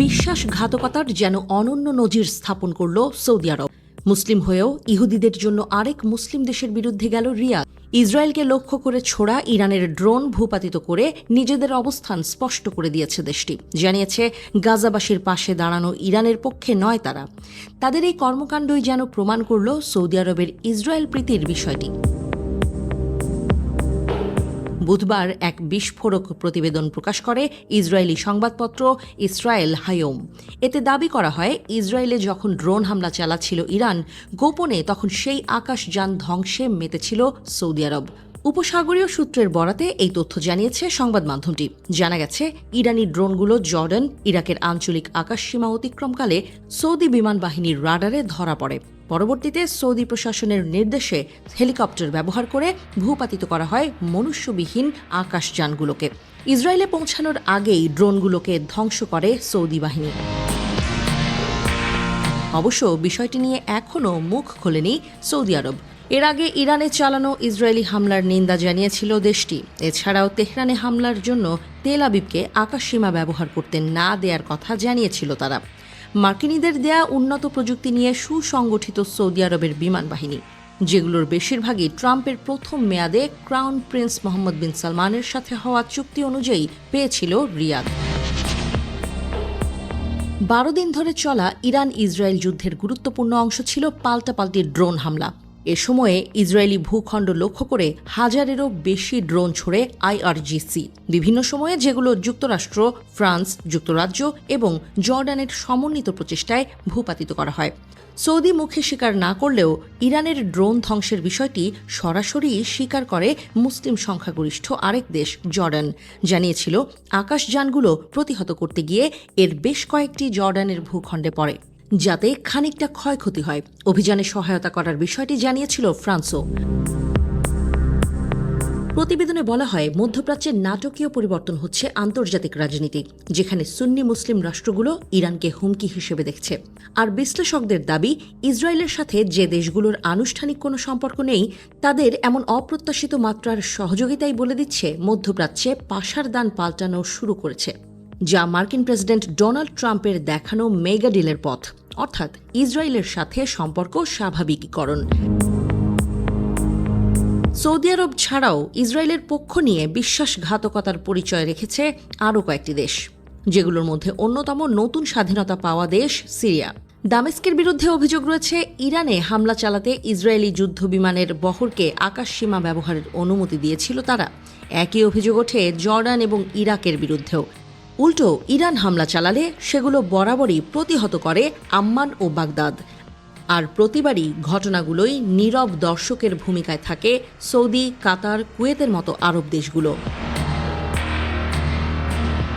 বিশ্বাসঘাতকতার যেন অনন্য নজির স্থাপন করল সৌদি আরব। মুসলিম হয়েও ইহুদিদের জন্য আরেক মুসলিম দেশের বিরুদ্ধে গেল রিয়াদ। ইসরায়েলকে লক্ষ্য করে ছোড়া ইরানের ড্রোন ভূপাতিত করে নিজেদের অবস্থান স্পষ্ট করে দিয়েছে দেশটি। জানিয়েছে গাজাবাসীর পাশে দাঁড়ানো ইরানের পক্ষে নয় তারা। তাদের এই কর্মকাণ্ডই যেন প্রমাণ করল সৌদি আরবের ইসরায়েল প্রীতির বিষয়টি। বুধবার এক বিস্ফোরক প্রতিবেদন প্রকাশ করে ইসরায়েলি সংবাদপত্র ইসরায়েল হায়োম। এতে দাবি করা হয়, ইসরায়েলে যখন ড্রোন হামলা চালাচ্ছিল ইরান, গোপনে তখন সেই আকাশযান ধ্বংসে মেতেছিল সৌদি আরব। উপসাগরীয় সূত্রের বরাতে এই তথ্য জানিয়েছে সংবাদ মাধ্যমটি। জানা গেছে, ইরানি ড্রোনগুলো জর্ডান, ইরাকের আঞ্চলিক আকাশসীমা অতিক্রমকালে সৌদি বিমান বাহিনীর রাডারে ধরা পড়ে। পরবর্তীতে সৌদি প্রশাসনের নির্দেশে হেলিকপ্টার ব্যবহার করে ভূপাতিত করা হয় মনুষ্যবিহীন আকাশযানগুলোকে। ইসরায়েলে পৌঁছানোর আগেই ড্রোনগুলোকে ধ্বংস করে সৌদি বাহিনী। অবশ্য বিষয়টি নিয়ে এখনও মুখ খোলেনি সৌদি আরব। এর আগে ইরানে চালানো ইসরায়েলি হামলার নিন্দা জানিয়েছিল দেশটি। এছাড়াও তেহরানে হামলার জন্য তেল আবিবকে আকাশসীমা ব্যবহার করতে না দেওয়ার কথা জানিয়েছিল তারা। মার্কিনীদের দেয়া উন্নত প্রযুক্তি নিয়ে সুসংগঠিত সৌদি আরবের বিমান বাহিনী, যেগুলোর বেশিরভাগই ট্রাম্পের প্রথম মেয়াদে ক্রাউন প্রিন্স মোহাম্মদ বিন সালমানের সাথে হওয়া চুক্তি অনুযায়ী পেয়েছিল রিয়াদ। 12 দিন ধরে চলা ইরান ইসরায়েল যুদ্ধের গুরুত্বপূর্ণ অংশ ছিল পাল্টাপাল্টি ড্রোন হামলা। এ সময়ে ইসরায়েলি ভূখণ্ড লক্ষ্য করে হাজারেরও বেশি ড্রোন ছোড়ে আইআরজিসি বিভিন্ন সময়ে, যেগুলো যুক্তরাষ্ট্র, ফ্রান্স, যুক্তরাজ্য এবং জর্ডানের সমন্বিত প্রচেষ্টায় ভূপাতিত করা হয়। সৌদি মুখে স্বীকার না করলেও ইরানের ড্রোন ধ্বংসের বিষয়টি সরাসরি স্বীকার করে মুসলিম সংখ্যাগরিষ্ঠ আরেক দেশ জর্ডান। জানিয়েছিল, আকাশযানগুলো প্রতিহত করতে গিয়ে এর বেশ কয়েকটি জর্ডানের ভূখণ্ডে পড়ে, যাতে খানিকটা ক্ষয়ক্ষতি হয়। অভিযানে সহায়তা করার বিষয়টি জানিয়েছিল ফ্রান্সও। প্রতিবেদনে বলা হয়, মধ্যপ্রাচ্যের নাটকীয় পরিবর্তন হচ্ছে আন্তর্জাতিক রাজনীতি, যেখানে সুন্নি মুসলিম রাষ্ট্রগুলো ইরানকে হুমকি হিসেবে দেখছে। আর বিশ্লেষকদের দাবি, ইসরায়েলের সাথে যে দেশগুলোর আনুষ্ঠানিক কোনো সম্পর্ক নেই, তাদের এমন অপ্রত্যাশিত মাত্রার সহযোগিতাই বলে দিচ্ছে মধ্যপ্রাচ্যে পাশার দান পাল্টানো শুরু করেছে, যা মার্কিন প্রেসিডেন্ট ডোনাল্ড ট্রাম্পের দেখানো মেগা ডিলের পথ, অর্থাৎ ইসরায়েলের সাথে সম্পর্ক স্বাভাবিকীকরণ। সৌদি আরব ছাড়াও ইসরায়েলের পক্ষ নিয়ে বিশ্বাসঘাতকতার পরিচয় রেখেছে আরও কয়েকটি দেশ, যেগুলোর মধ্যে অন্যতম নতুন স্বাধীনতা পাওয়া দেশ সিরিয়া। দামেস্কের বিরুদ্ধে অভিযোগ রয়েছে, ইরানে হামলা চালাতে ইসরায়েলি যুদ্ধ বিমানের বহরকে আকাশসীমা ব্যবহারের অনুমতি দিয়েছিল তারা। একই অভিযোগ ওঠে জর্ডান এবং ইরাকের বিরুদ্ধেও। উল্টো ইরান হামলা চালালে সেগুলো বরাবরই প্রতিহত করে আম্মান ও বাগদাদ। আর প্রতিবারই ঘটনাগুলোই নীরব দর্শকের ভূমিকায় থাকে সৌদি, কাতার, কুয়েতের মতো আরব দেশগুলো।